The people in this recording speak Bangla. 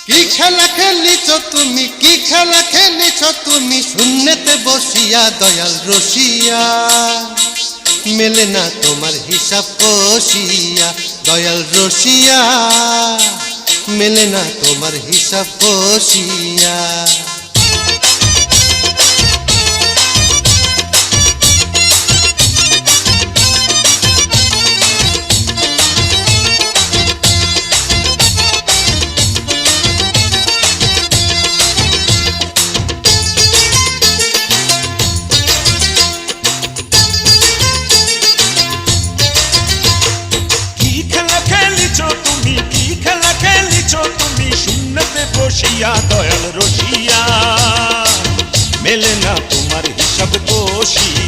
কি খেলা খেলিছ তুমি, কি খেলা খেলিছ তুমি শূন্যতে বসিয়া দয়াল রসিয়া। মেলে না তোমার হিসাব কষিয়া দয়াল রসিয়া, মেলে না তোমার হিসাব কষিয়া। বসিয়া দয়াল রসিয়া, মেলে না তোমার হিসাব কষিয়া।